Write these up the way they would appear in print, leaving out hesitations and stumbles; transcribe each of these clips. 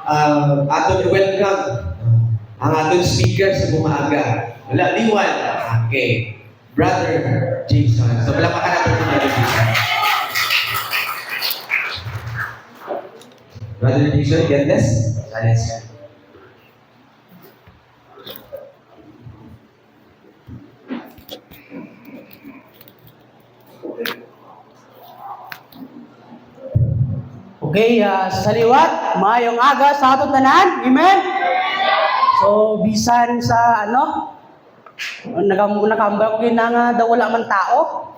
aton welcome ang aton speaker sa bumaga. Wala liwan. Okay. Brother Jason. So, wala pa ka natin sa Brother Jason. Brother Jason, get this? Silence. Okay, sa liwat, maayong aga sa atong tanan. Amen? So, bisan sa nakambal ko nga daw wala man tao.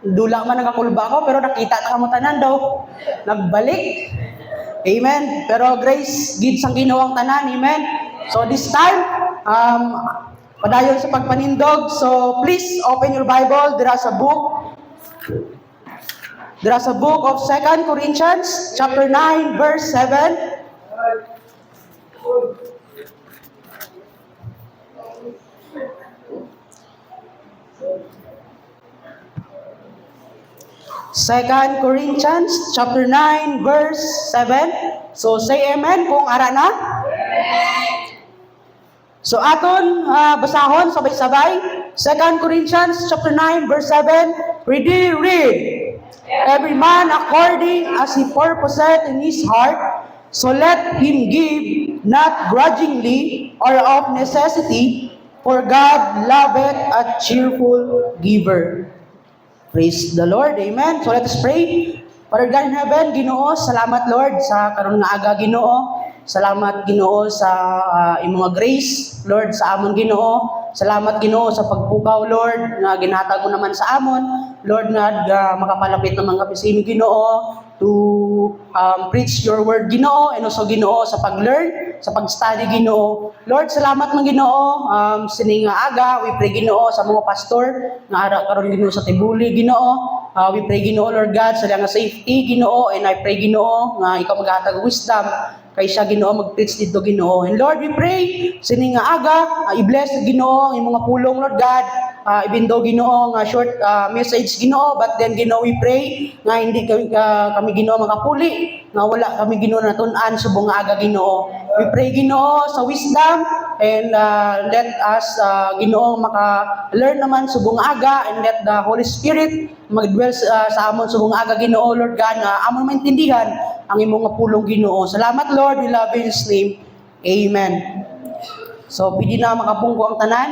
Dula man nagakulba ko, pero nakita ta kamo tanan daw. Nagbalik. Amen? Pero grace, gid sang Ginoo ang tanan. Amen? So, this time, padayon sa pagpanindog. So, please open your Bible. Dira sa book of 2 Corinthians, chapter 9, verse 7. Second Corinthians, chapter 9, verse 7. So, say amen kung ara na. So, aton basahon sabay-sabay. 2 Corinthians, chapter 9, verse 7. Read. Every man according as he purposeth in his heart, so let him give, not grudgingly or of necessity, for God loveth a cheerful giver. Praise the Lord. Amen. So let us pray. Father God in heaven, Ginoo, salamat Lord sa karon nga aga, Ginoo. Salamat Ginoo sa imong grace, Lord, sa amon Ginoo. Salamat Ginoo sa pagpukaw, Lord, nga ginhatag mo naman sa amon. Lord, nga makapalapit naman kami sa inyo Ginoo to preach your word Ginoo, and also Ginoo sa pag-learn, sa pag-study Ginoo. Lord, salamat man Ginoo sining nga aga. We pray Ginoo sa mga pastor nga ara karon Ginoo sa Tibuli Ginoo. We pray Ginoo Lord God sa nga safety Ginoo, and I pray Ginoo nga ikaw maghatag wisdom kay siya Ginoo mag-preach dito Ginoo. And Lord, we pray sining nga aga, i-bless Ginoo ang imong pulong Lord God. Even though Ginoo nga short message Ginoo, but then Ginoo we pray nga hindi kami Ginoo makapuli, nga wala kami Ginoo natun-an subong nga aga Ginoo. We pray Ginoo sa wisdom, and let us Ginoo maka-learn naman subong nga aga, and let the Holy Spirit mag-dwell sa amon subong nga aga Ginoo Lord God, nga amon maintindihan ang imong nga pulong Ginoo. Salamat Lord, we love you in His name. Amen. So, pwede na makapungko ang tanan.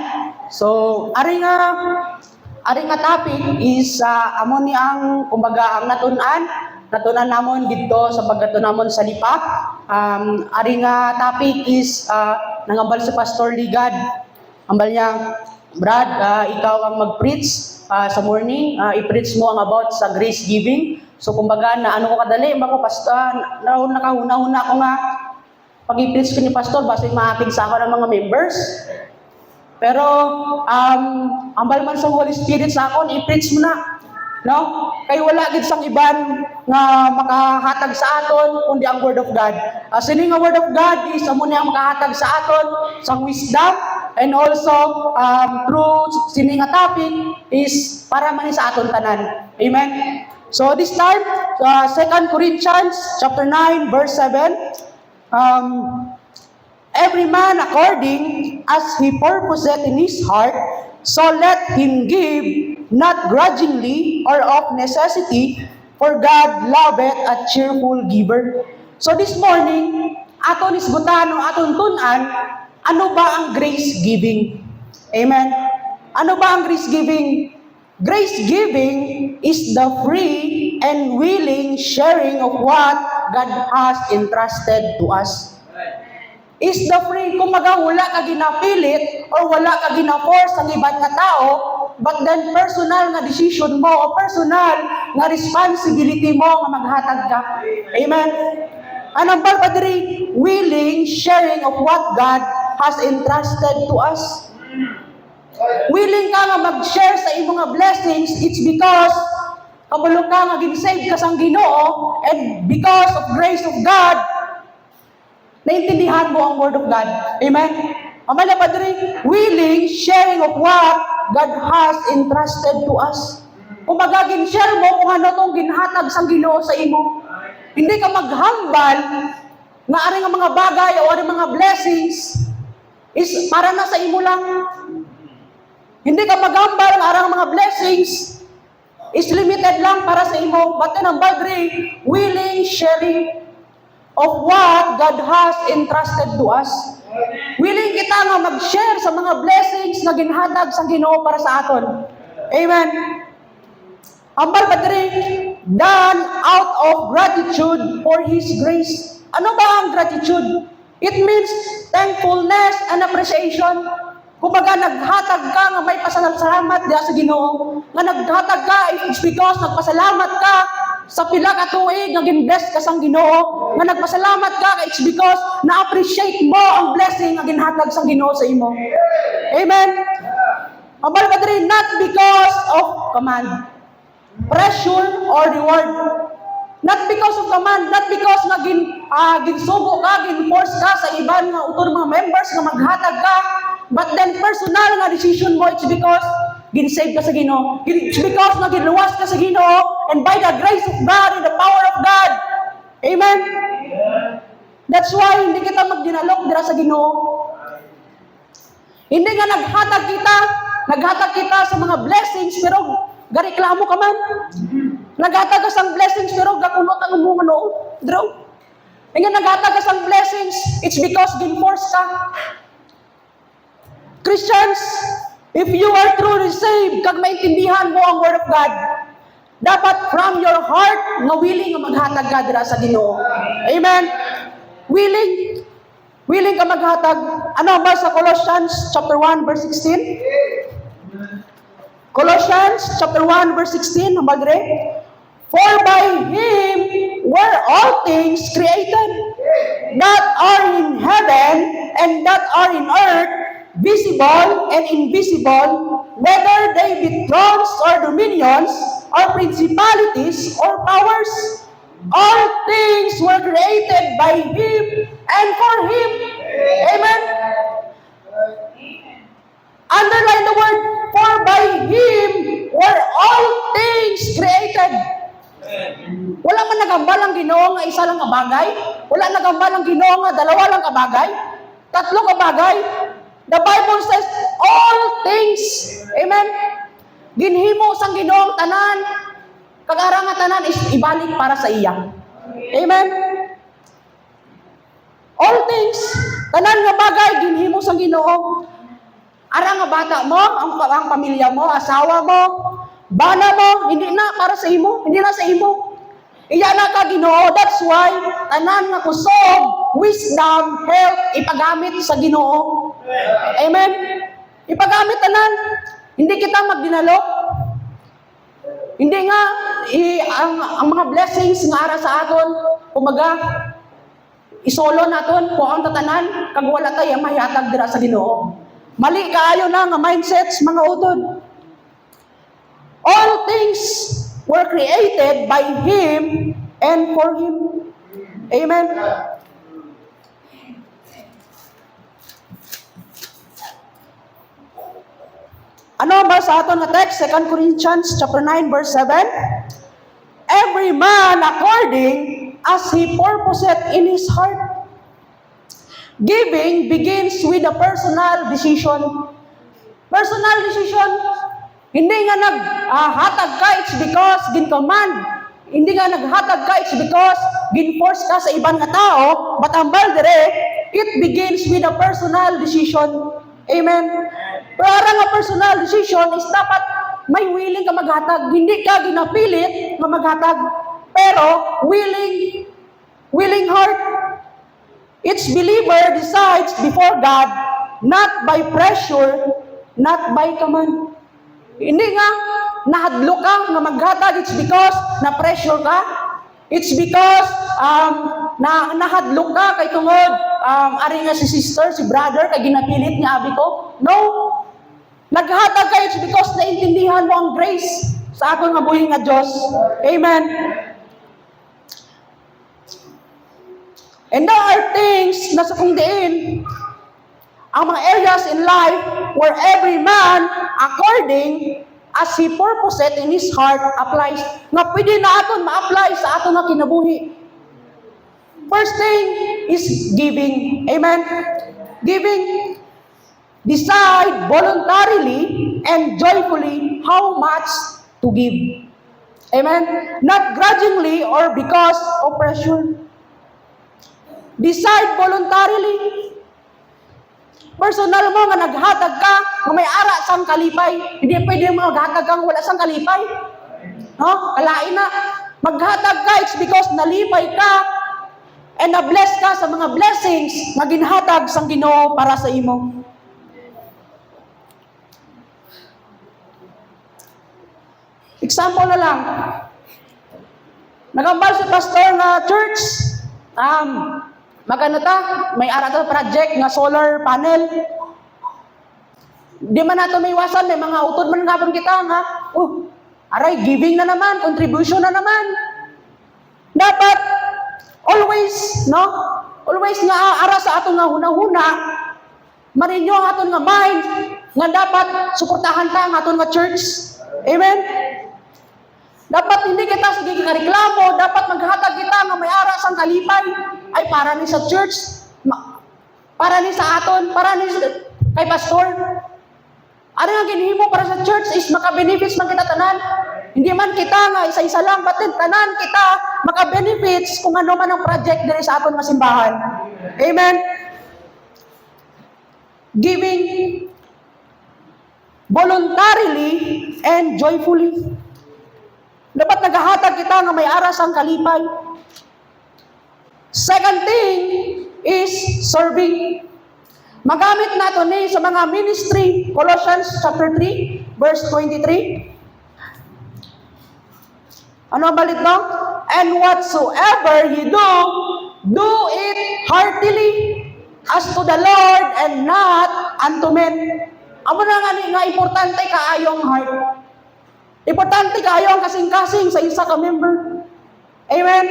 So, ari nga topic is amo ni ang kumbaga ang natunan namon dito sa pagkatuon namon sa Lipa. Ari nga topic is nangambal sa Pastor Ligad. Ambal niya, Brad, ikaw ang mag-preach sa morning. I-preach mo ang about sa grace giving. So kumbaga na ano ko kadali, bako pastor, nakahuna-huna ko nga pag-i-preach ko ni pastor, basta maapig sa ako ng mga members. Pero ambal man sa Holy Spirit sa akon, i-preach mo na. No? Kay wala gid sang iban nga makahatag sa aton kundi ang word of God. Sini nga word of God is amo niya makahatag sa aton sang wisdom, and also through sini nga topic is para man sa aton tanan. Amen. So this time, 2 Corinthians chapter 9 verse 7, every man according as he purposeth in his heart, so let him give, not grudgingly or of necessity, for God loveth a cheerful giver. So this morning, aton isgutan o aton tunan, ano ba ang grace giving? Amen. Ano ba ang grace giving? Grace giving is the free and willing sharing of what God has entrusted to us. Is the free, kung wala ka ginapilit or wala ka gina-force ang ibang nga tao, but then personal nga decision mo o personal nga responsibility mo nga maghatag ka. Amen? Anong balpadiri? Willing sharing of what God has entrusted to us. Willing ka nga mag-share sa imong nga blessings, it's because kabalo ka nga gin-save ka sang Ginoo, and because of grace of God, naintindihan mo ang word of God. Amen? Amala padre, willing sharing of what God has entrusted to us. Kung magagin-share mo kung ano tong ginhatag sang Ginoo sa imo. Hindi ka maghambal nga ari nga mga bagay o ari mga blessings is para na sa imo lang. Hindi ka magambal nga ari nga mga blessings is limited lang para sa imo. But then number 3, willing sharing of what God has entrusted to us. Willing kita nga mag-share sa mga blessings na ginhatag sa Ginoo para sa aton. Amen. Number 3, done out of gratitude for His grace. Ano ba ang gratitude? It means thankfulness and appreciation. Kumbaga, naghatag ka nga may pasalamat diya sa Ginoo. Nga naghatag ka, it's because nagpasalamat ka sa pila ka tuig, nga gin-bless ka sang Ginoo. Nga nagpasalamat ka, it's because na-appreciate mo ang blessing nga ginhatag sang Ginoo sa imo. Amen? Number 3, not because of command, pressure, or reward. Not because of command, not because nga ginsugo ka, gin-force ka sa iban nga utod mga members nga maghatag ka, but then personal nga decision mo, it's because gin-save ka sa Ginoo. It's because nga ginluwas ka sa Ginoo, and by the grace of God and the power of God. Amen? That's why hindi kita magdinalog dira sa Ginoo. Hindi nga naghatag kita sa mga blessings, pero gareklamo ka man. Naghatag ka sang blessings, pero gakunot ang mga noo. Draw. Nga naghatag ka sang blessings, it's because gin-force ka. Christians, if you are truly saved, kag maintindihan mo ang Word of God, dapat from your heart, nga willing nga maghatag ka dira sa Ginoo. Amen? Willing ka maghatag. Ano ba sa Colossians chapter 1 verse 16? Colossians chapter 1 verse 16, number 3. For by Him were all things created, that are in heaven and that are in earth, visible and invisible, whether they be thrones or dominions, or principalities or powers. All things were created by Him and for Him. Amen? Underline the word, for by Him were all things created. Wala man nagambal ang Ginoo nga isa lang ka bagay. Wala nagambal ang Ginoo nga dalawa lang ka bagay. Tatlo ka bagay. The Bible says all things. Amen? Ginhimo sang Ginoo ang tanan. Kag-ara nga tanan is ibalik para sa iya. Amen? All things. Tanan nga bagay ginhimo sang Ginoo. Ara nga bata mo, ang pamilya mo, asawa mo, bana mo, hindi na para sa imo, hindi na sa imo. Iya na ka Ginoo. That's why tanan nga kusog, wisdom, health ipagamit sa Ginoo. Amen. Ipagamit tanan. Hindi kita magdinalo. Hindi nga ang mga blessings nga ara sa aton, kumaga isolo naton ko ang tatanan kag wala tay mahihatag dira sa Ginoo. Mali kaayo na nga mindsets mga utod. All things were created by Him and for Him. Amen. Ano ba sa aton nga text? 2 Corinthians chapter 9 verse 7. Every man according as he purposeth in his heart. Giving begins with a personal decision. Personal decision. Hindi nga naghatag ka, it's because gin-command. Hindi nga naghatag ka, it's because gin-force ka sa ibang nga tao. But ang baldere, it begins with a personal decision. Amen? Para nga personal decision is dapat may willing ka maghatag. Hindi ka ginapilit na maghatag. Pero willing heart. Each believer decides before God, not by pressure, not by command. Hindi nga, nahadlo ka nga maghatag, it's because na-pressure ka. It's because nahadlo ka kay tungod, ari nga si sister, si brother, kay ginapilit niya abi ko. No. Naghatag ka, it's because naintindihan mo ang grace sa akong nga buhi nga Diyos. Amen. And there are things na sa kung diin, ang mga areas in life where every man, according as he purposed in his heart, applies. Nga pwede na aton ma-apply sa aton na kinabuhi. First thing, is giving. Amen? Giving. Decide voluntarily and joyfully how much to give. Amen? Not grudgingly or because of pressure. Decide voluntarily. Personal mo nga naghatag ka, nga may ara sang kalipay. Hindi pwede mo maghatag kang wala sang kalipay. No? Kalain na. Maghatag ka, it's because nalipay ka and na-bless ka sa mga blessings na ginhatag sang Ginoo para sa imo. Example na lang. Nagambal si pastor na church. Magano ta? May ara ta project nga solar panel. Di man nato may iwasan, may mga utod man gapon kita nga. Aray, giving na naman, contribution na naman. Dapat always, no? Always nga ara sa aton nga hunahuna, marinyo ang aton nga mind nga dapat suportahan ta ang aton nga church. Amen. Dapat hindi kita sige reklamo, dapat maghatag kita nga may ara sang kalipay ay para ni sa church, para ni sa aton, para ni kay pastor. Ano nga ginhimo para sa church is maka-benefits man kita tanan. Hindi man kita nga isa-isa lang, batin tanan kita maka-benefits kung ano man ang project diri sa aton nga simbahan. Amen. Giving voluntarily and joyfully. Dapat naghahatag kita nga may aras ang kalipay. Second thing is serving. Magamit nato ni sa mga ministry, Colossians chapter 3, verse 23. Ano ang balit no? And whatsoever you do, do it heartily as to the Lord and not unto men. Amo na nga importante kaayong heart. Importante kayo ang kasing-kasing sa isa ka member. Amen?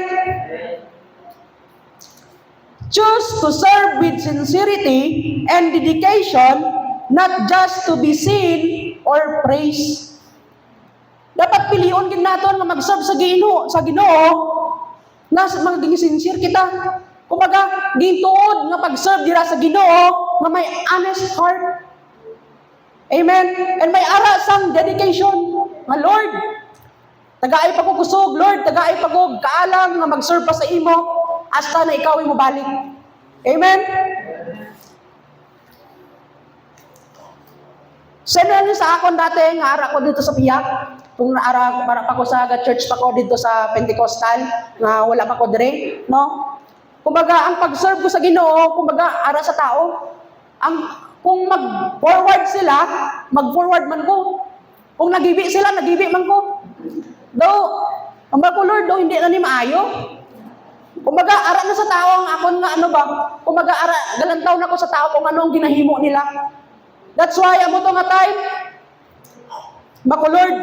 Choose to serve with sincerity and dedication, not just to be seen or praised. Dapat pilion gid naton nga mag-serve sa Ginoo, nga maging sincere kita. Kumbaga, gintuod nga pag-serve dira sa Ginoo nga may honest heart. Amen? And may ara sang dedication. Nga Lord, tagaay pa ko kusog, Lord, tagaay pa ko kaalam nga mag-serve pa sa imo hasta na ikaw mo balik. Amen? Sino sa akon dati nga ara ko dito sa Piyak, kung naara para pa ko sa church pa ko dito sa Pentecostal, nga wala pa ko dire, no? Kumbaga, ang pag-serve ko sa Ginoo, kumbaga, ara sa tao. Kung mag-forward sila, mag-forward man ko. Kung nagibi sila, nagibi man ko. Though, ang ko, Lord, hindi na ni maayo. Kumbaga, ara na sa tao ang akon nga ano ba? Kumbaga, ara, galantaw na ko sa tao kung ano ang ginahimo nila. That's why, amo to nga time, mako, Lord,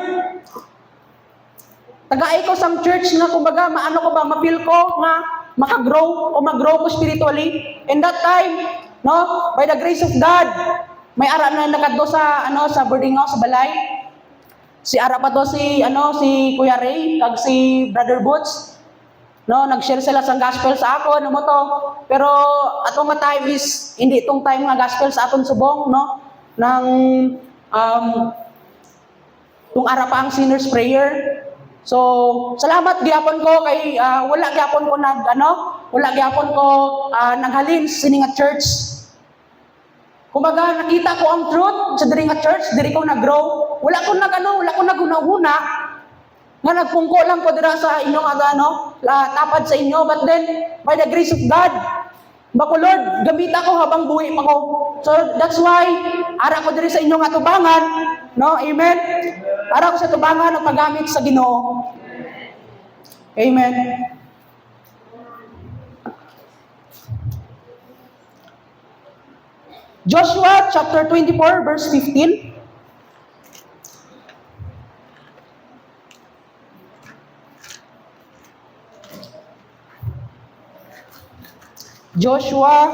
tagaay ko sa church nga, kumbaga, maano ko ba, mapil ko nga, makagrow o mag-grow ko spiritually. In that time, no, by the grace of God, may ara na nakadto sa sa boarding house sa balay. Si ara pa to si Kuya Ray kag si Brother Boots. No, nag-share sila sa gospel sa ako mo to. Pero atong nga time is hindi itong time nga gospel sa aton subong, no? Nang kung ara pa ang sinner's prayer. So, salamat gyapon ko kay wala gyapon ko naghalin sa sining nga church. Kumbaga nakita ko ang truth sa diri nga church, diri ko nag-grow. Wala ko nagunahuna nga nagpungko lang ko dira sa inyong tapad sa inyo, but then by the grace of God, bako Lord, gamit ako habang buhay pa ko. So that's why ara ko diri sa inyong atubangan, no? Amen. Ara ko sa tubangan ng paggamit sa Ginoo. Amen. Joshua chapter 24 verse 15. Joshua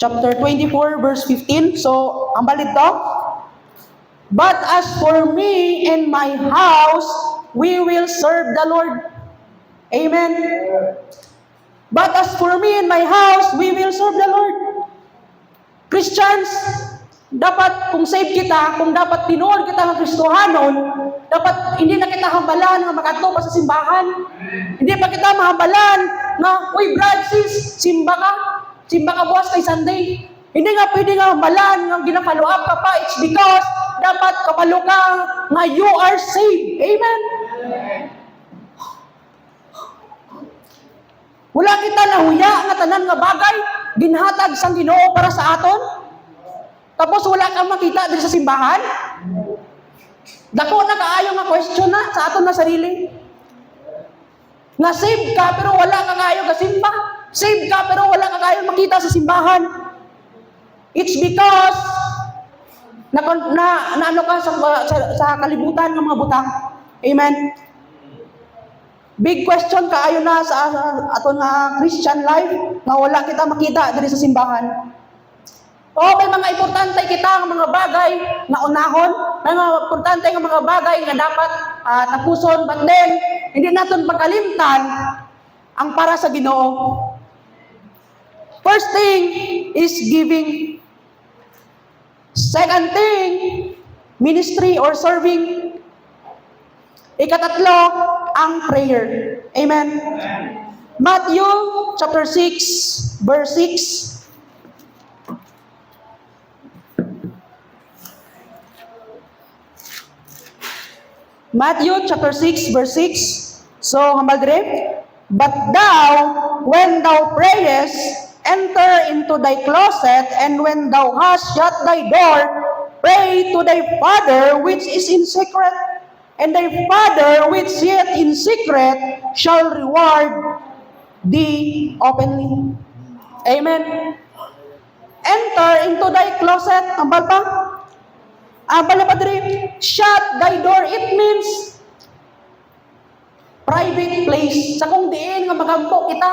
chapter 24 verse 15. So, ang balit to. But as for me and my house, we will serve the Lord. Amen. But as for me and my house, we will serve the Lord. Christians, dapat kung save kita, kung dapat tinuod kita ng Kristohanon, dapat hindi na kita hambalan nga magadto pa sa simbahan. Hindi pa kita mahambalan na, uy brad, sis, simba ka buwas kay Sunday. Hindi nga pwede nga hambalan nga ginapalo up ka pa. It's because dapat kapalo ka nga you are saved. Amen? Wala kita nahuya nga tanan nga bagay, ginhatag sang Ginoo para sa aton. Tapos wala kang makita din sa simbahan. Dako na kaayo nga question na sa aton na sarili. Nga save ka pero wala ka kaayo ka simba. Save ka pero wala ka kaayo makita sa simbahan. It's because na ano ka sa kalibutan ng mga butang. Amen. Big question kaayo na sa aton nga Christian life nga wala kita makita diri sa simbahan. O may mga importante kita nga mga bagay na unahon, may mga importante nga mga bagay nga dapat tapuson, but then hindi naton pagkalimtan ang para sa Ginoo. First thing is giving. Second thing, ministry or serving. Ikatatlo, ang prayer. Amen. Matthew chapter 6, verse 6. Matthew chapter 6, verse 6. So, hambal dire. But thou, when thou prayest, enter into thy closet, and when thou hast shut thy door, pray to thy Father which is in secret, and thy Father which sitteth in secret shall reward thee openly. Amen. Enter into thy closet. Ambal pa? Ambal pa dire. Shut thy door. It means private place. Sa kung diin nga magampo kita.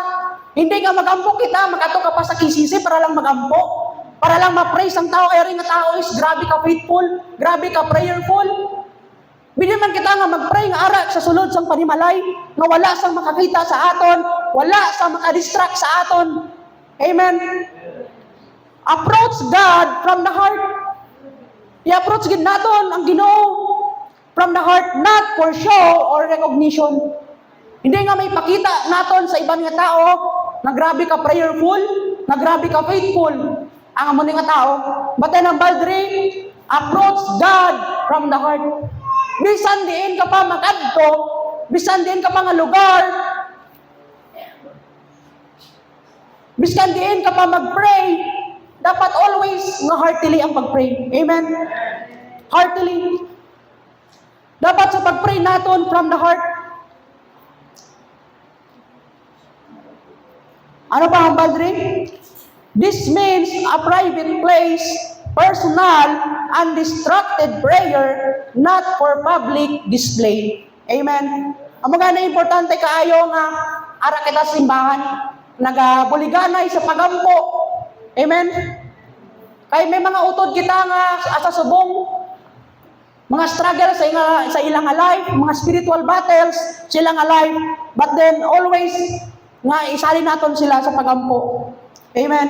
Hindi nga magampo kita, makato ka pa sa kisisi para lang magampo. Para lang ma-praise ang tao. Kaya rin nga tao is grabe ka faithful, grabe ka prayerful. Bili man kita nga mag-pray nga ara sa sulod sang panimalay, nga wala sang makakita sa aton, wala sang makadistract sa aton. Amen. Approach God from the heart. I-approach gid naton ang Ginoo from the heart, not for show or recognition. Hindi nga may pakita naton sa ibang nga tao na grabe ka prayerful, na grabe ka faithful ang amo nga tao. But then ang baldre, approach God from the heart. Bisan diin ka pa makadto, bisan diin ka pa nga lugar, bisan diin ka pa mag-pray, dapat always nga heartily ang pag-pray. Amen? Heartily. Dapat sa pag-pray naton from the heart. Ano pa ang badri? This means a private place, personal, undistracted prayer, not for public display. Amen. Ang mga na importante kaayo nga ara kita sa simbahan, nagabuliganay sa pagampo. Amen. Kay may mga utod kita nga asa subong, mga struggle sa ilang life, mga spiritual battles sa ilang life, but then always nga isali naton sila sa pagampo. Amen.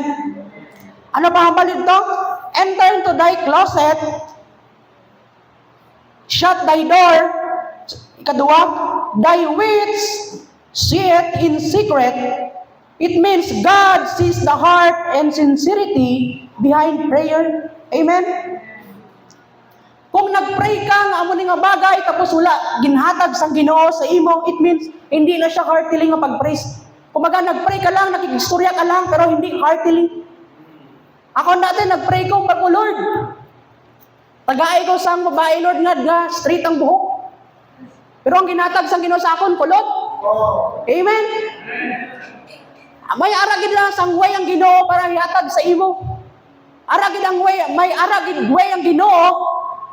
Ano pa ang balid to? Enter into thy closet, shut thy door. Ikadua, thy which sitteth in secret. It means God sees the heart and sincerity behind prayer. Amen. Kung nag-pray ka nga amo ni nga bagay tapos wala ginhatag sang Ginoo sa imo, it means hindi na siya heartily nga pag-praise. Kumaga nag-pray ka lang, nakikistorya ka lang, pero hindi heartily. Ako dati nag-pray ko pag Lord. Tagaay ko sang babae, Lord, nga straight ang buhok. Pero ang ginatag sang Ginoo sa akon, kulot. Amen. May aragid lang sang way ang Ginoo para ihatag sa imo. Aragid ang way, may aragid way ang Ginoo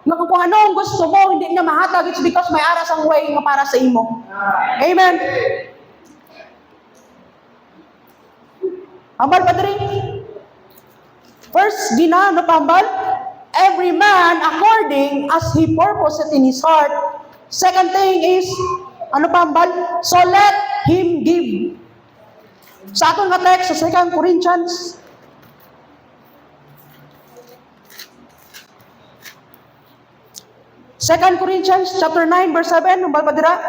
nga kung anong gusto mo, hindi niya mahatag, it's because may aras ang way nga para sa imo. Amen. Ambal pa diri. First, no pambal, every man according as he purposeth in his heart. Second thing is, ano pambal? So let him give. Sa aton nga text sa 2 Corinthians chapter 9 verse 7, humbal pa dira.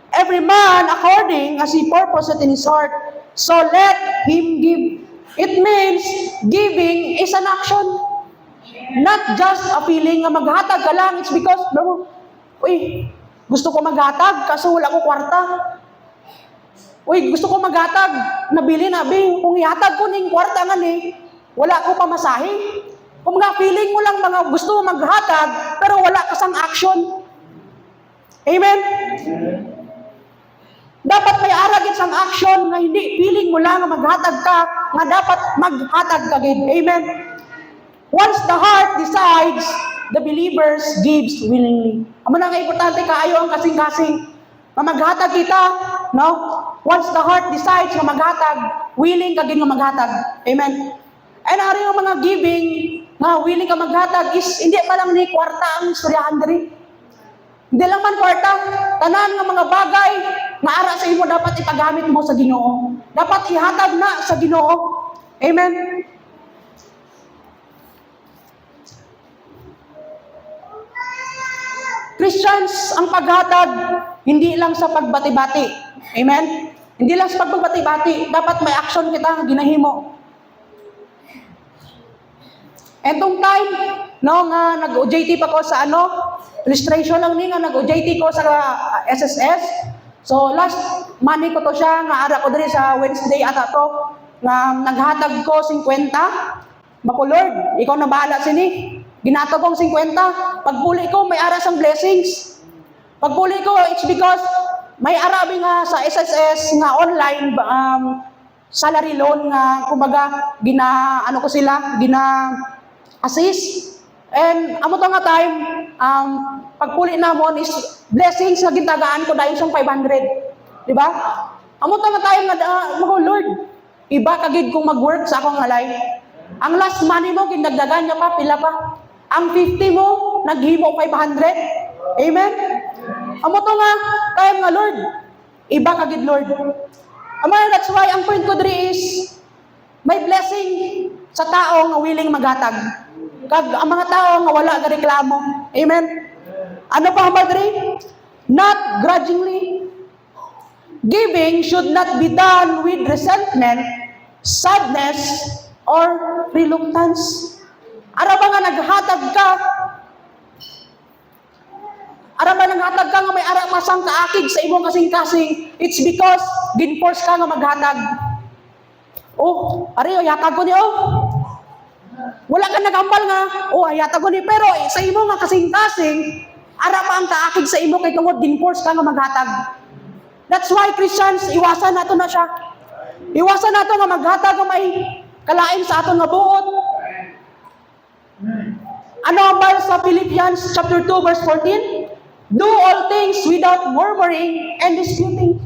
Every man according as he purposeth in his heart, so let him give. It means giving is an action. Not just a feeling nga maghatag ka lang. It's because, uy, gusto ko maghatag kaso wala ko kwarta. Uy, gusto ko maghatag, nabili na, bing, kung ihatag ko ning kwarta nga ni, wala ko pamasahe. Kung mga feeling mo lang mga gusto mo maghatag, pero wala ka sang action. Amen? Dapat may aragit sang action nga hindi feeling mo lang nga maghatag ka, nga dapat maghatag ka gid. Amen? Once the heart decides, the believers gives willingly. Amo na nga importante kaayo ang kasing-kasing. Na maghatag kita, no? Once the heart decides na maghatag, willing ka gid nga maghatag. Amen? And ari yung mga giving, nga willing ka maghatag is hindi pa lang ni kwarta ang istoryahan diri. Hindi lang man kwarta, tanan nga mga bagay nga ara sa imo dapat ipagamit mo sa Ginoo. Dapat ihatag na sa Ginoo. Amen? Christians, ang paghatag, hindi lang sa pagbati-bati. Amen? Hindi lang sa pagbati-bati. Dapat may action kita ginahimo. Etong time, no, nga nag-OJT pa ko sa illustration lang ni nga nag-OJT ko sa SSS. So last Monday ko to siya, nga ara ko diri sa Wednesday ata to, nga naghatag ko 50. Bako Lord, ikaw na bahala sini. Ginatag kong 50. Pagpuli ko, may ara sang blessings. Pagpuli ko, it's because may arabi nga sa SSS nga online salary loan nga kumbaga gina assist. And amo to nga time, pagpuli namon is blessings nga gintagaan ko dahil siyang 500. Di ba? Amo to nga time nga, Lord, iba kagid kong mag-work sa akong halay. Ang last money mo, ginagdagan niya pa, pila pa. Ang 50 mo, naghimo 500. Amen? Amo to nga time nga, Lord, iba kagid, Lord. That's why ang point ko diri is, may blessing sa tao nga willing maghatag. Kag ang mga tao nga wala ga reklamo. Amen. Ano pa ba diri? Not grudgingly. Giving should not be done with resentment, sadness, or reluctance. Ara ba nga naghatag ka? Ara ba naghatag ka nga may ara masang kaakig sa imong kasing-kasing? It's because ginforce ka nga maghatag. Oh, ari yatag ko ni wala ka nagambal nga, hayata ko ni, pero sa imo nga kasing-kasing, ara pa ang kaakig sa imo kay tungod ginforce ka nga maghatag. That's why Christians, iwasan nato na siya. Iwasan nato nga maghatag nga may kalain sa aton nga buot. Ano ang bal sa Philippians chapter 2 verse 14? Do all things without murmuring and disputing.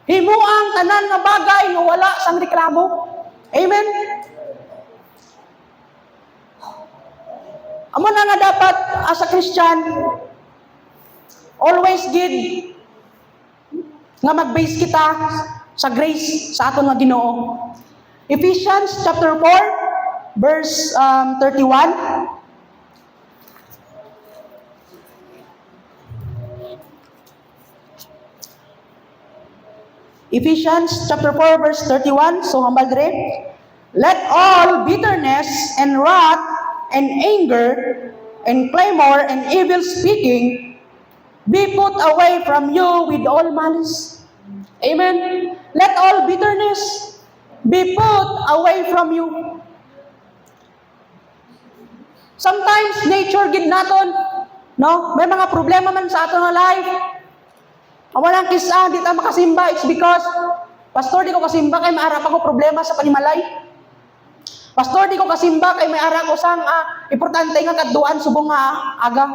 Himuang tanan nga bagay nga wala sang reklamo. Amen? Amo na nga dapat as a Christian, always gid nga mag-base kita sa grace sa aton nga Ginoo. Ephesians chapter 4 verse 31. Ephesians chapter 4 verse 31. So hambal dire. Let all bitterness and wrath and anger and clamor and evil speaking be put away from you with all malice. Amen. Let all bitterness be put away from you. Sometimes nature gid naton, no? May mga problema man sa aton nga life. Walang kisa, di ta makasimba. It's because, Pastor, di ko kasimba kay may ara pa ko problema sa panimalay. Pastor, di ko kasimba kay may ara ko sang importante nga kadduan subong nga aga.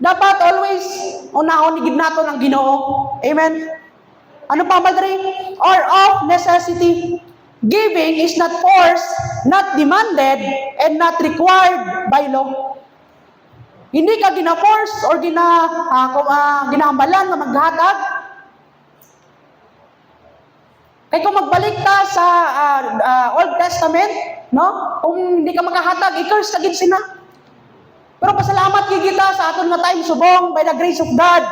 Dapat always unahon ni gid naton ang Ginoo. Amen. Ano pa ba diri? Or of necessity. Giving is not forced, not demanded, and not required by law. Hindi ka gina-force or ginahambalan nga maghatag. Kay kung magbalik ta sa Old Testament, no? Kung hindi ka makahatag, i-curse ka gid sina. Pero pasalamat gid kita sa aton nga time subong by the grace of God.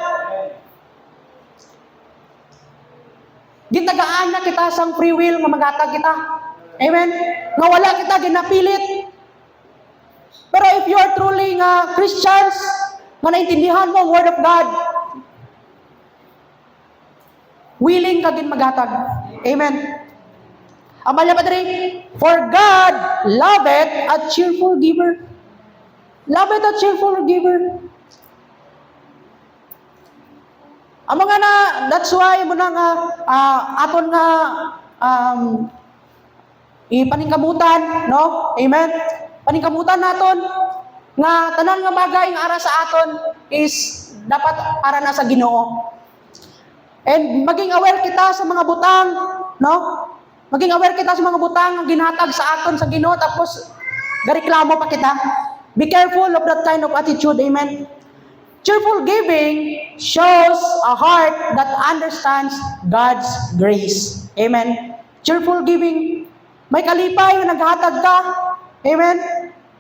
Gitagaan na kita sang free will nga maghatag kita. Amen? Nga wala kita ginapilit. Pero if you are truly nga Christians, nga naintindihan mo ang Word of God, willing ka gin maghatag. Amen. Amalya Padre, for God loveth a cheerful giver. Loveth a cheerful giver. Ang mga na, that's why mo na nga, aton nga, ipaningkamutan, no? Amen? Paningkamutan naton, nga tanan nga bagay nga ara sa aton is dapat para na sa Ginoo. And maging aware kita sa mga butang, no? Maging aware kita sa mga butang nga ginhatag sa aton sa Ginoo tapos gareklamo pa kita. Be careful of that kind of attitude, amen? Cheerful giving shows a heart that understands God's grace. Amen. Cheerful giving, may kalipay na naghatag ka. Amen.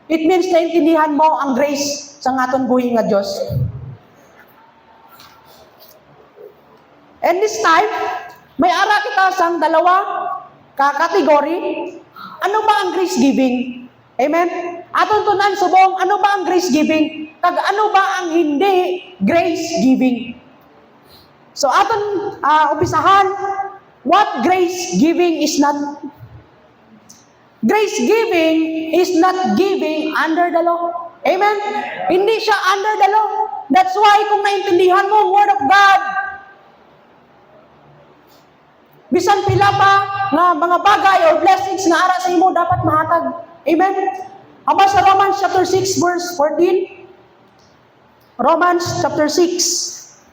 It means naintindihan mo ang grace sa aton buhi nga Diyos. And this time, may ara kita sang dalawa ka-kategory. Ano ba ang grace giving? Amen? Aton tunan subong, ano ba ang grace giving? Kag ano ba ang hindi grace giving? So aton umpisahan, what grace giving is not. Grace giving is not giving under the law. Amen? Hindi siya under the law. That's why kung naintindihan mo ang Word of God, bisan pila pa nga mga bagay or blessings nga ara sa imo dapat mahatag. Amen? Aba sa Romans chapter 6 verse 14. Romans chapter 6.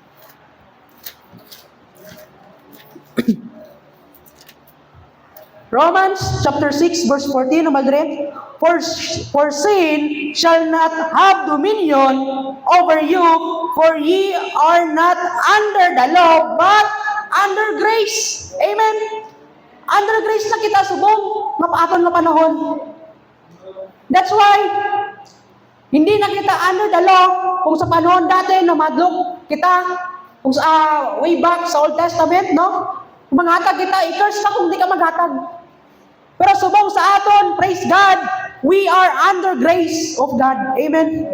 Romans chapter 6 verse 14, Madre. For sin shall not have dominion over you, for ye are not under the law, but under grace. Amen? Under grace na kita subong, mapaaton nga panahon. That's why, hindi na kita under the law, kung sa panahon dati na madlok kita, kung sa way back sa Old Testament, no? Kung maghatag kita, i-curse ka kung hindi ka maghatag. Pero subong sa aton, praise God, we are under grace of God. Amen?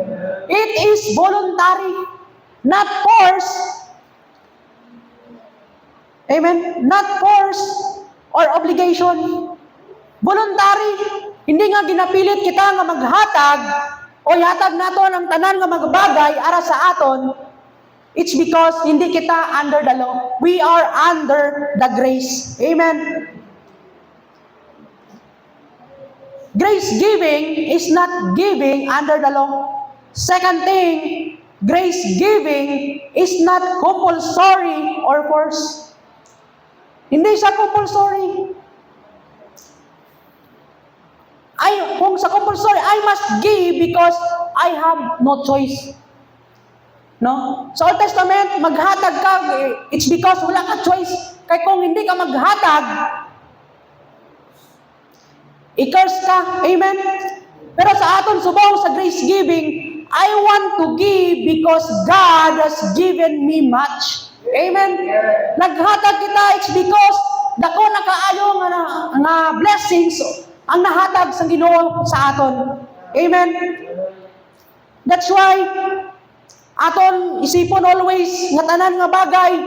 It is voluntary, not force. Amen? Not force or obligation. Voluntary. Hindi nga ginapilit kita nga maghatag o ihatag naton ang tanan nga magbagay ara sa aton. It's because hindi kita under the law. We are under the grace. Amen? Grace giving is not giving under the law. Second thing, grace giving is not compulsory or forced. Hindi siya compulsory. Kung sa compulsory, I must give because I have no choice. No? Sa Old Testament, maghatag ka, it's because wala ka choice. Kaya kung hindi ka maghatag, i-curse ka. Amen? Pero sa aton subong sa grace giving, I want to give because God has given me much. Amen? Naghatag kita, it's because dako na kaayo nga blessings ang nahatag sa Ginoo sa aton. Amen? That's why, aton isipon always nga tanan nga bagay.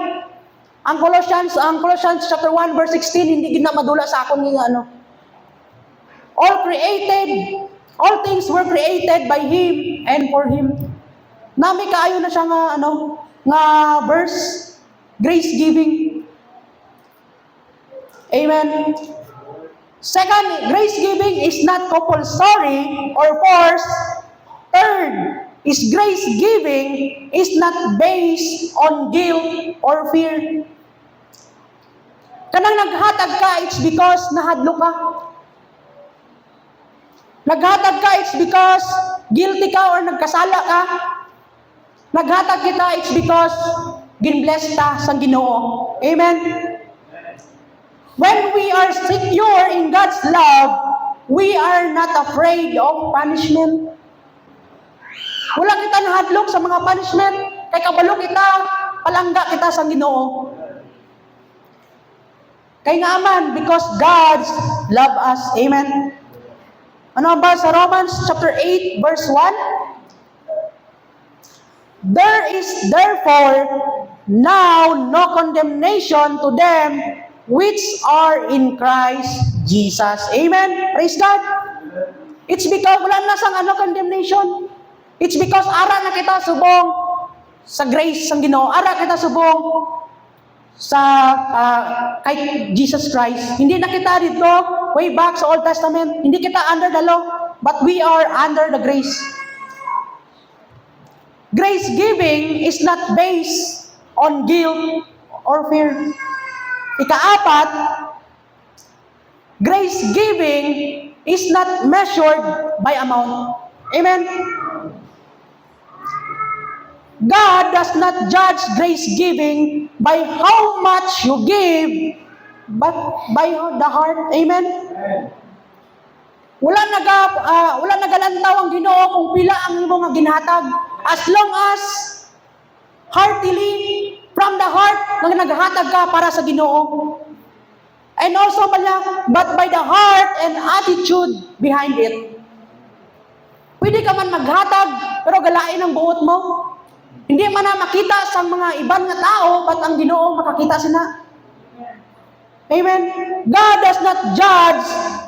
Ang Colossians chapter 1 verse 16 hindi gid na madula sa akon nga ano. All things were created by Him and for Him. Nami kaayo na siya nga verse, grace giving. Amen. Second, grace giving is not compulsory or forced. Third, is grace giving is not based on guilt or fear. Kanang naghatag ka, it's because nahadlo ka. Naghatag ka, it's because guilty ka or nagkasala ka. Naghatag kita, it's because ginbless ta sa Ginoo. Amen? When we are secure in God's love, we are not afraid of punishment. Wala kita nahadlok sa mga punishment. Kay kabalo kita, palangga kita sa Ginoo. Kay nga man, because God love us. Amen. Ano ba sa Romans chapter 8, verse 1? There is therefore now no condemnation to them which are in Christ Jesus. Amen. Praise God. It's because wala na sang condemnation. It's because ara na kita subong sa grace sang Ginoo. Ara kita subong sa kay Jesus Christ. Hindi na kita dito way back sa Old Testament. Hindi kita under the law, but we are under the grace. Grace giving is not based on guilt or fear. Ikaapat, grace giving is not measured by amount. Amen. God does not judge grace giving by how much you give, but by the heart. Amen. Wala nagalantaw ang Ginoo kung pila ang imong nga ginhatag, as long as heartily from the heart nga naghatag ka para sa Ginoo. And also but by the heart and attitude behind it. Pwede ka man maghatag pero galain ang buot mo. Hindi man na makita sa mga ibang nga tao, but ang Ginoo makakita sila. Amen. God does not judge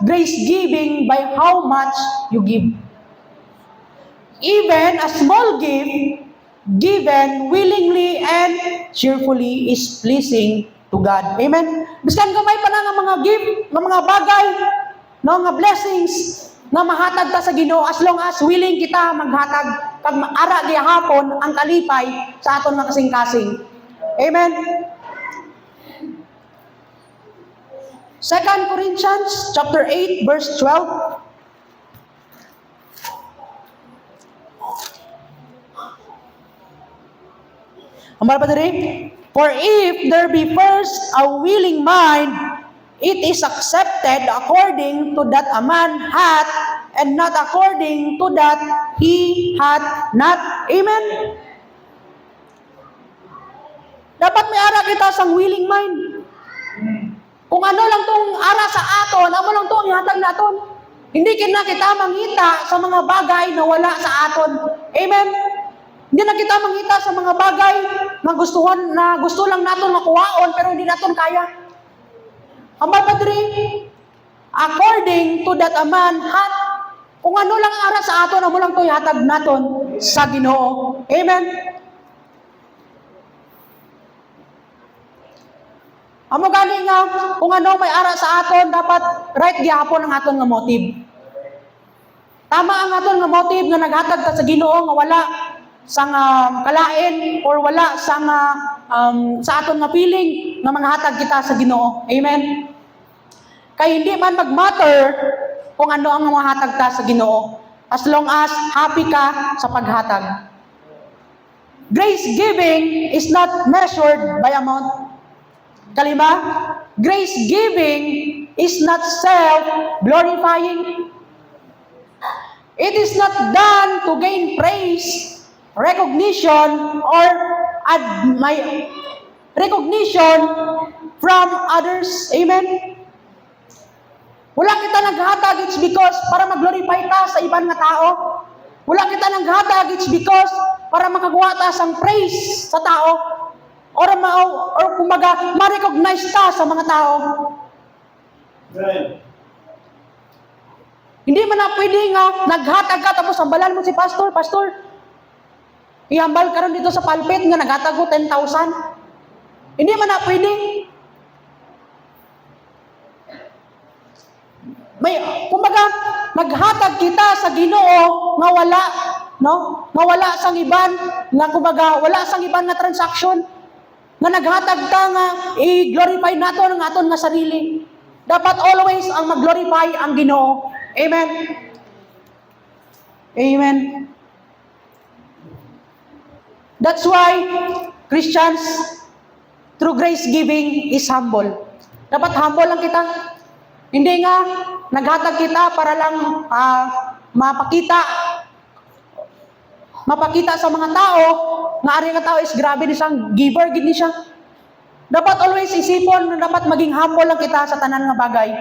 grace giving by how much you give. Even a small gift given willingly and cheerfully is pleasing to God. Amen. Biskan gamay pa na nga mga gift, nga mga bagay, nga blessings, nga mahatag ta sa Ginoo, as long as willing kita maghatag pag ara gihapon ang kalipay sa aton nga kasing-kasing. Amen. 2 Corinthians chapter 8 verse 12. Amar pa diri? For if there be first a willing mind, it is accepted according to that a man hath, and not according to that he hath not. Amen? Dapat may ara kita sang willing mind. Kung ano lang tong ara sa aton, amo lang tong ihatag naton. Hindi kita mangita sa mga bagay na wala sa aton. Amen? Hindi na kita mangita sa mga bagay na gusto lang naton makuhaon pero hindi naton kaya. Ambal padri, according to that a man hath, kung ano lang ara sa aton, amo lang to ihatag naton sa Ginoo. Amen? Amo gani nga, kung ano may ara sa aton, dapat right gihapon ang aton nga motive. Tama ang aton nga motive nga naghatag ta sa Ginoo nga wala sang kalain or wala sang sa aton nga feeling nga manghatag kita sa Ginoo. Amen. Kay hindi man magmatter kung ano ang mahatag ta sa Ginoo, as long as happy ka sa paghatag. Grace giving is not measured by amount. Kalima, grace giving is not self-glorifying. It is not done to gain praise, recognition, or recognition from others. Amen? Wala kita naghatag, it's because para mag-glorify ta sa ibang nga tao. Wala kita naghatag, it's because para makakuha ta sang praise sa tao. Or kumbaga, ma-recognize ta sa mga tao. Right. Hindi man na pwede nga, naghatag ka, tapos hambalan mo si pastor, ihambal ka rin dito sa pulpit nga naghatag ko 10,000. Hindi man na pwede. Kumbaga, naghatag kita sa Ginoo nga wala, no? Nga wala sang iban, nga kumbaga, wala sang iban na transaction. Nga naghatag ta nga i-glorify naton ang aton nga sarili. Dapat always ang mag-glorify ang Ginoo. Amen. Amen. That's why Christians through grace giving is humble. Dapat humble lang kita. Hindi nga, naghatag kita para lang mapakita sa mga tao, nga ari nga tao is grabe ni siyang giver, gid ni siya. Dapat always isipon na dapat maging humble lang kita sa tanan nga bagay.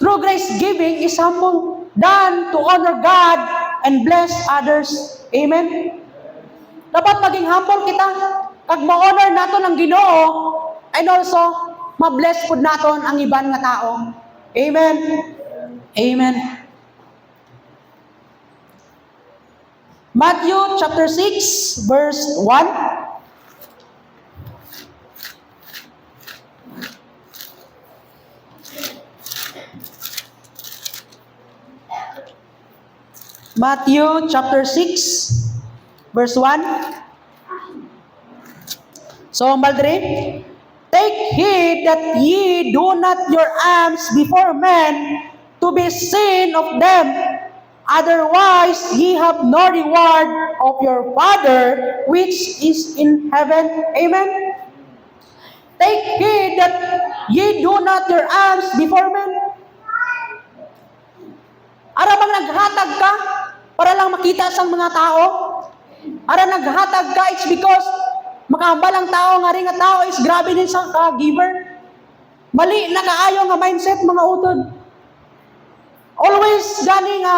True grace giving is humble, done to honor God and bless others. Amen? Dapat maging humble kita. Kag ma-honor naton ang Ginoo, and also, ma-bless pud naton ang iban nga tao. Amen? Amen. Matthew chapter 6, verse 1. Matthew chapter 6, verse 1. So, Maldre, take heed that ye do not your alms before men to be seen of them. Otherwise, ye have no reward of your Father which is in heaven. Amen. Take heed that ye do not your alms before men. Ara bang naghatag ka para lang makita sa mga tao? Ara naghatag ka, it's because makahambal ang tao, nga rin nga tao is grabe din sa giver. Mali na kaayo nga mindset, mga utod. Always gani nga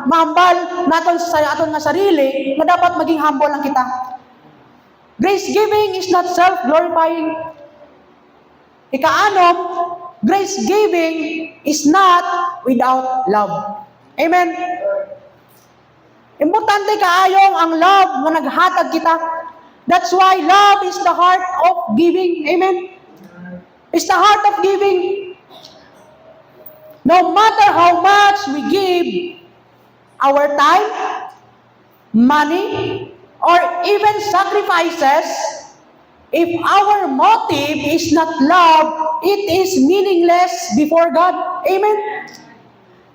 mahambal naton sa aton nga sarili, na dapat maging humble lang kita. Grace giving is not self-glorifying. Ikaanom, grace giving is not without love. Amen. Importante kaayong ang love nga naghatag kita. That's why love is the heart of giving. Amen. It's the heart of giving. No matter how much we give, our time, money, or even sacrifices, if our motive is not love, it is meaningless before God. Amen?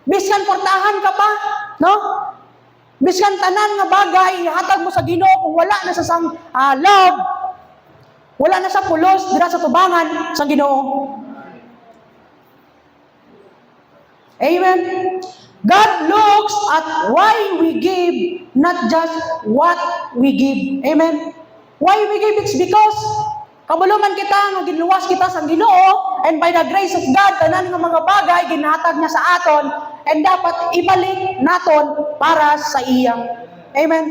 Biskan portahan ka pa, no? Biskan tanan nga bagay, ihatag mo sa Ginoo kung wala na sa love, wala na sa pulos, dira sa tubangan sa Ginoo. Amen? God looks at why we give, not just what we give. Amen? Why we give? It's because kabuluman kita, nga ginluwas kita sa Ginoo, and by the grace of God, tanan nga mga bagay, ginhatag niya sa aton, and dapat ibalik naton para sa iya. Amen?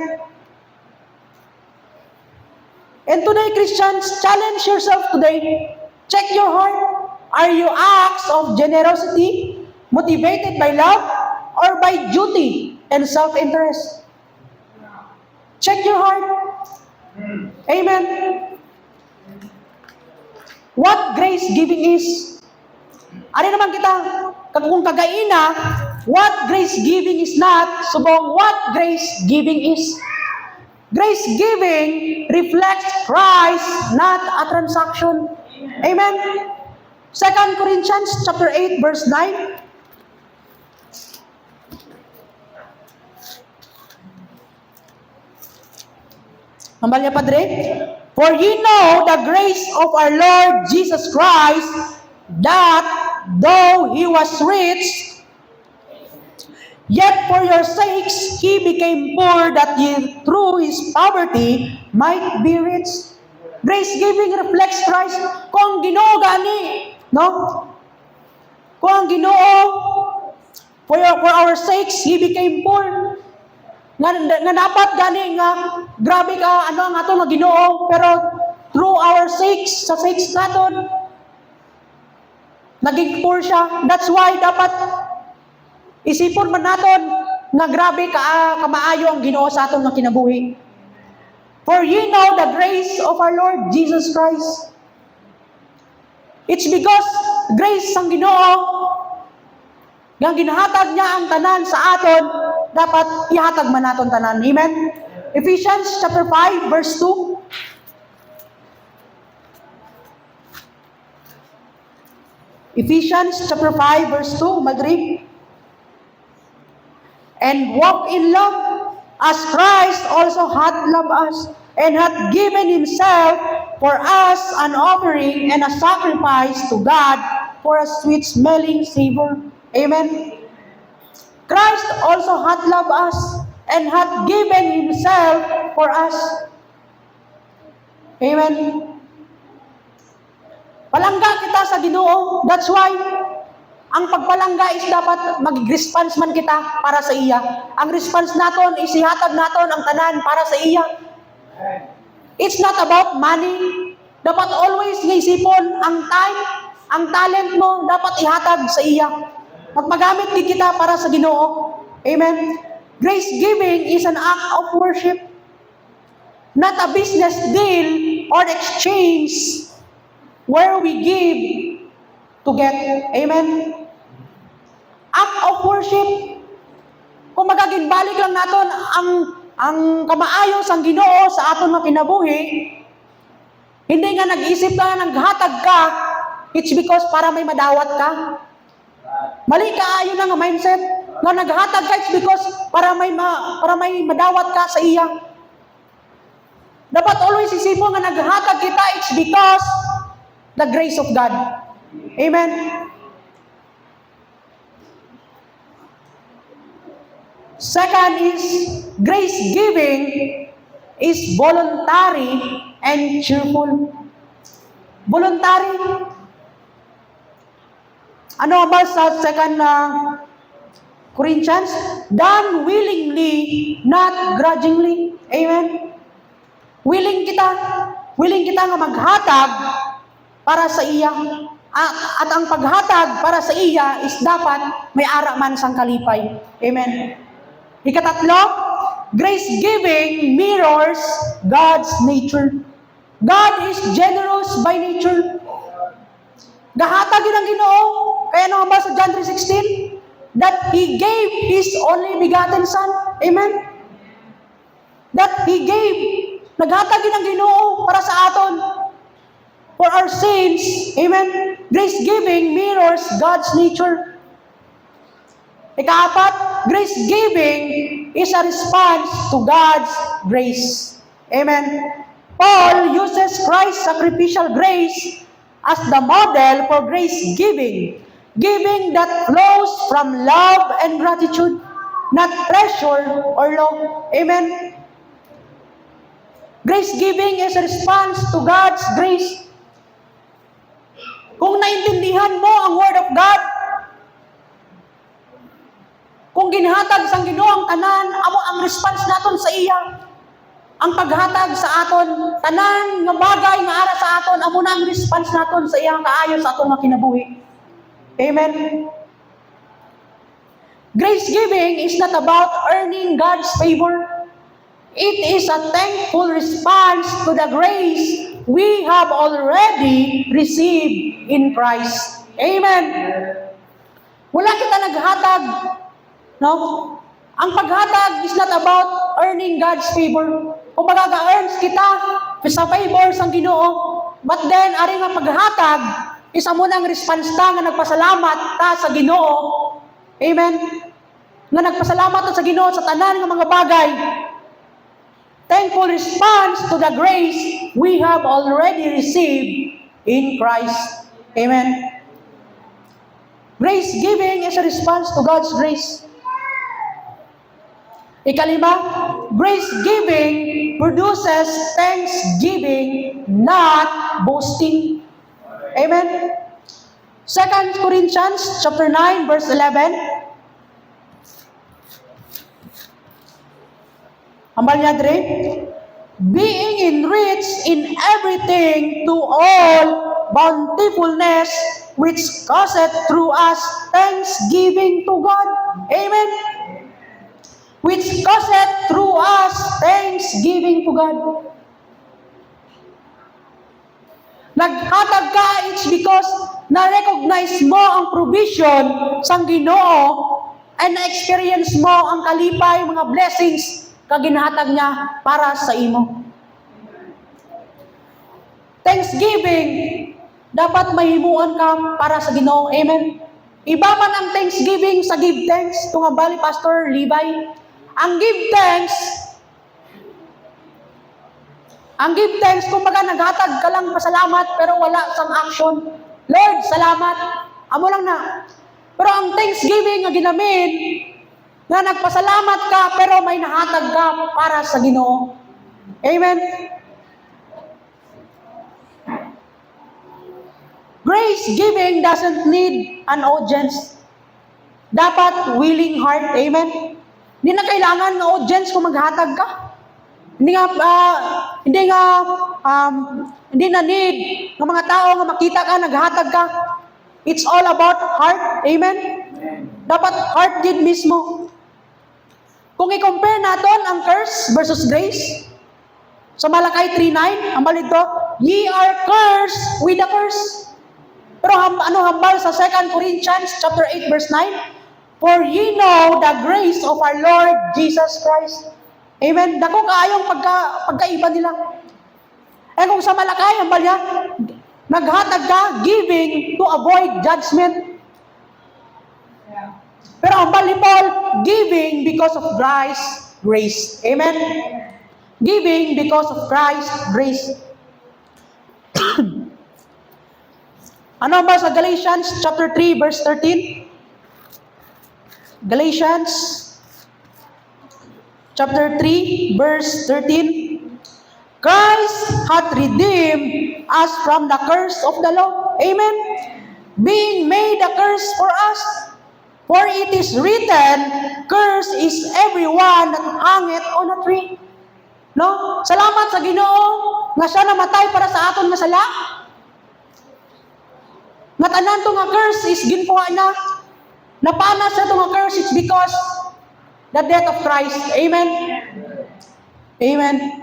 And today, Christians, challenge yourself today. Check your heart. Are you acts of generosity, motivated by love, or by duty and self-interest? Check your heart. Amen. What grace giving is? Ano naman kita, kung kagaina, what grace giving is not, subong what grace giving is. Grace giving reflects Christ, not a transaction. Amen. 2 Corinthians chapter 8, verse 9. Mambalya Padre, for ye know the grace of our Lord Jesus Christ, that though he was rich, yet for your sakes he became poor, that ye through his poverty might be rich. Grace giving reflects Christ. Kung ang Ginoo gani, no? Kung ang Ginoo, for our sakes he became poor. Nga dapat gani nga grabe ka ano ang ato nga Ginoo, pero through our sakes, sa sakes naton naging poor siya. That's why dapat isipon man naton nga grabe ka kamaayo ang Ginoo sa aton nga kinabuhi. For ye know the grace of our Lord Jesus Christ. It's because grace ang Ginoo nga ginahatag niya ang tanan sa aton, dapat ihatag man naton tanan. Amen? Ephesians chapter 5, verse 2. Ephesians chapter 5, verse 2, Madrid. And walk in love, as Christ also hath loved us, and hath given himself for us an offering and a sacrifice to God for a sweet-smelling savor. Amen. Christ also hath loved us and hath given Himself for us. Amen. Palangga kita sa Ginoo. That's why ang pagpalangga is dapat mag-response man kita para sa iya. Ang response naton is ihatag naton ang tanan para sa iya. It's not about money. Dapat always ngaisipon ang time, ang talent mo, dapat ihatag sa iya. Magmagamit din kita para sa Ginoo. Amen. Grace giving is an act of worship. Not a business deal or exchange where we give to get. Amen. Act of worship. Kung magaginbalik lang naton ang kamaayos ang Ginoo sa aton nga kinabuhi, hindi nga nag-isip ka, naghatag ka, it's because para may madawat ka. Mali ka ayo na nga mindset. Nga naghatag ka, it's because para may madawat ka sa iya. Dapat always isipon nga naghatag kita, it's because the grace of God. Amen. Second is, grace giving is voluntary and cheerful. Voluntary. Ano ba sa 2 Corinthians? Done willingly, not grudgingly. Amen. Willing kita nga maghatag para sa iya. At ang paghatag para sa iya is dapat may ara man sang kalipay. Amen. Ikatatlo, grace giving mirrors God's nature. God is generous by nature. Gahatag yun ang Ginoo. Kaya ano ba sa John 3:16? That He gave His only begotten Son. Amen. That He gave. Naghatag yun ang Ginoo para sa aton. For our sins. Amen. Grace giving mirrors God's nature. Ikaapat, grace giving is a response to God's grace. Amen. Paul uses Christ's sacrificial grace as the model for grace giving. Giving that flows from love and gratitude, not pressure or law. Amen. Grace giving is a response to God's grace. Kung naintindihan mo ang Word of God, kung ginhatag sang Ginoo ang tanan, amo ang response naton sa iya. Ang paghatag sa aton, tanan nga bagay nga ara sa aton, amo na ang response naton sa iya kaayo sa aton nga kinabuhi. Amen. Grace giving is not about earning God's favor. It is a thankful response to the grace we have already received in Christ. Amen. Wala kita naghatag. No? Ang paghatag is not about earning God's favor. Kung magaga-earns kita sa favor sang Ginoo, but then, ari nga paghatag, isa mo nang response ta nga nagpasalamat ta sa Ginoo. Amen? Nga nagpasalamat ta sa Ginoo sa tanan nga mga bagay. Thankful response to the grace we have already received in Christ. Amen? Grace giving is a response to God's grace. Ikalima, grace giving produces thanksgiving, not boasting. Amen? 2 Corinthians chapter 9, verse 11. Ambal niya, Dre. Being enriched in everything to all bountifulness, which causeth through us thanksgiving to God. Amen? Which causeth through us thanksgiving to God. Naghatag ka, it's because na-recognize mo ang provision sang Ginoo and na-experience mo ang kalipay, mga blessings kaginhatag niya para sa imo. Thanksgiving, dapat mahimuan ka para sa Ginoo. Amen? Iba man ang thanksgiving sa give thanks. Ito nga bali, Pastor Levi. Ang give thanks, Ang give thanks, kumbaga naghatag ka lang pasalamat pero wala sang action. Lord, salamat. Amo lang na. Pero ang thanksgiving nga ginamin, na nagpasalamat ka pero may nahatag ka para sa Ginoo. Amen. Grace giving doesn't need an audience. Dapat willing heart. Amen. Hindi na kailangan ng audience kung maghatag ka. Hindi na need ng mga tao nga makita ka, naghatag ka. It's all about heart. Amen. Dapat heart did mismo. Kung i-compare natin ang curse versus grace, sa Malakay 3:9, hambal ito, ye are cursed with a curse. Pero hambal sa 2 Corinthians chapter 8 verse 9, for ye know the grace of our Lord Jesus Christ. Amen. Dako kaayong pagkaiba nila. Eh kung sa Malakay, hambal niya, naghatag ka, giving to avoid judgment. Pero hambal ni Paul, giving because of Christ's grace. Amen. Giving because of Christ's grace. Ano ba sa Galatians chapter 3 verse 13? Galatians chapter 3 verse 13. Christ hath redeemed us from the curse of the law. Amen. Being made a curse for us. For it is written, cursed is everyone that hangeth on a tree. No? Salamat sa Ginoo nga siya namatay para sa aton nga sala. Nga tanan to nga curse is ginpuha na. Napanas na to nga curse is because the death of Christ. Amen. Amen.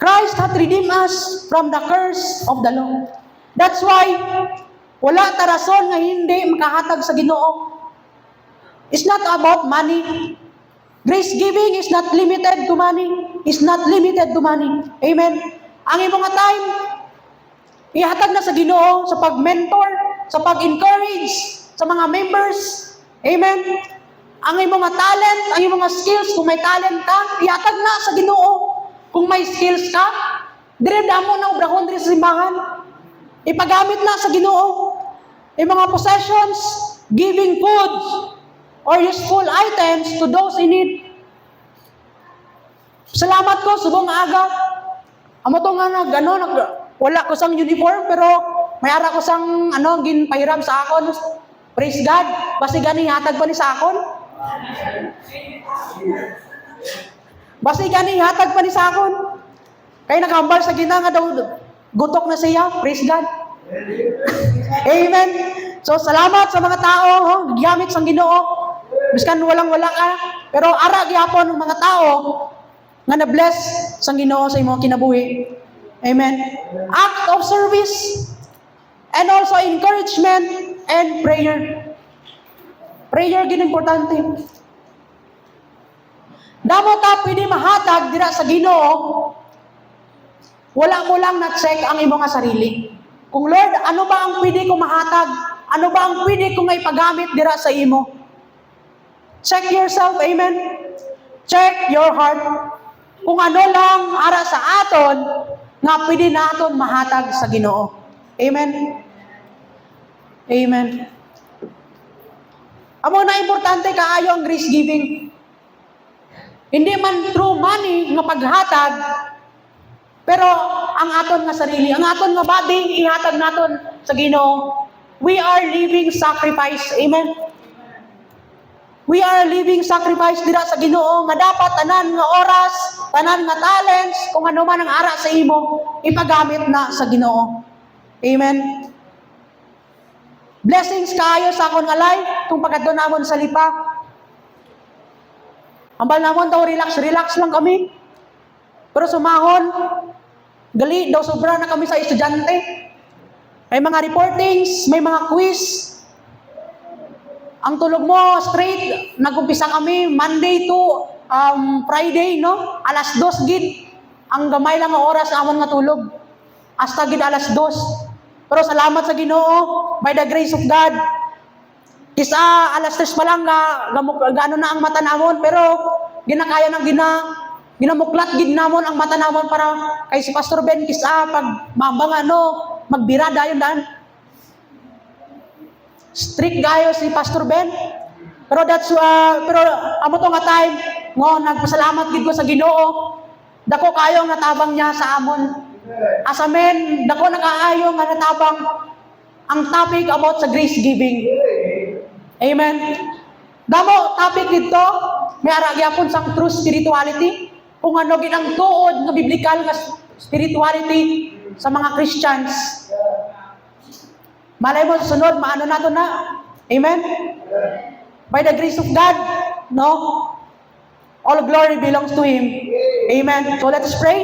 Christ hath redeemed us from the curse of the law. That's why wala ta rason nga hindi makahatag sa Ginoo. It's not about money. Grace giving is not limited to money. It's not limited to money. Amen. Ang imong nga time, ihatag na sa Ginoo sa pag-mentor, sa pag-encourage sa mga members. Amen. Ang imong nga talent, ang imong nga skills, kung may talent ka, ihatag na sa Ginoo. Kung may skills ka, dire damo na obrahon dire sa simbahan. Ipagamit na sa Ginoo. Yung mga possessions, giving food, or useful items to those in need. Salamat ko, subong aga. Amo to nga wala ko sang uniform, pero may ara ko sang ginpahiram sa akon. Praise God. Basi gani hatag pa ni sa akon. Basi gani hatag pa ni sa akon. Kaya nakahambal sa Ginoo nga daw gutok na siya. Praise God. Amen. So salamat sa mga tao, gamit sang Ginoo. Biskan walang-wala ka, pero ara gyapon ng mga tao nga na-bless sang Ginoo sa imong kinabuhi. Amen. Act of service and also encouragement and prayer. Prayer gid importante. Damo ta pwede mahatag dira sa Ginoo. Wala mo lang na-check ang imong sarili. Kung Lord, ano ba ang pwede ko mahatag? Ano ba ang pwede ko nga ipagamit dira sa imo? Check yourself, amen? Check your heart. Kung ano lang ara sa aton, nga pwede naton mahatag sa Ginoo. Amen? Amen. Amo na importante kaayo ang grace giving. Hindi man through money nga paghatag, pero ang aton nga sarili, ang aton nga body, ihatag naton sa Ginoo. We are living sacrifice. Amen? We are living sacrifice dira sa Ginoo nga dapat tanan nga oras, tanan nga talents, kung ano man ang ara sa imo, ipagamit na sa Ginoo. Amen. Blessings kaayo sa akon nga life kung pagkadto namon sa lipa. Ambal namon daw relax lang kami. Pero sumahon, gali daw sobra na kami sa estudyante. May mga reportings, may mga quiz. Ang tulog mo, straight, nag-umpisa kami Monday to Friday, no? Alas 2 gid. Ang gamay lang ang oras amon nga tulog. Hasta gid alas 2. Pero salamat sa Ginoo, by the grace of God. Isa alas 3 pa lang gano na ang mata namon, pero ginakaya ng ginamuklat gid namon ang mata namon para kay si Pastor Ben kisa pag mambang magbira dayon dan. Strict gayo si Pastor Ben. Pero pero amo to nga time ngo nagpasalamat gid ko sa Ginoo. Dako kayo nga tabang niya sa amon. Asamen dako nagaayo nga natabang ang topic about sa grace giving. Amen. Damo topic dito may ara gyapon sang true spirituality. Kung ano gid ang tuod nga biblical nga spirituality sa mga Christians. Malay mo sunod maano nato na. Amen. By the grace of God, no? All glory belongs to Him. Amen. So let us pray.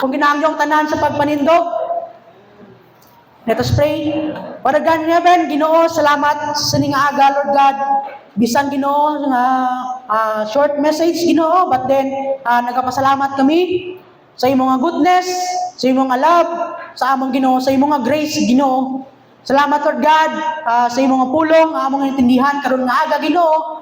Kung ginaangyong tanan sa pagpanindog, let us pray. Father God in heaven, Ginoo, salamat sa ning aga, Lord God. Bisan Ginoo nga short message Ginoo, but then nagapasalamat kami sa imong nga goodness, sa imong nga love, sa among Ginoo, sa imong nga grace Ginoo. Salamat Lord God sa imong nga pulong, among intindihan karon nga aga Ginoo.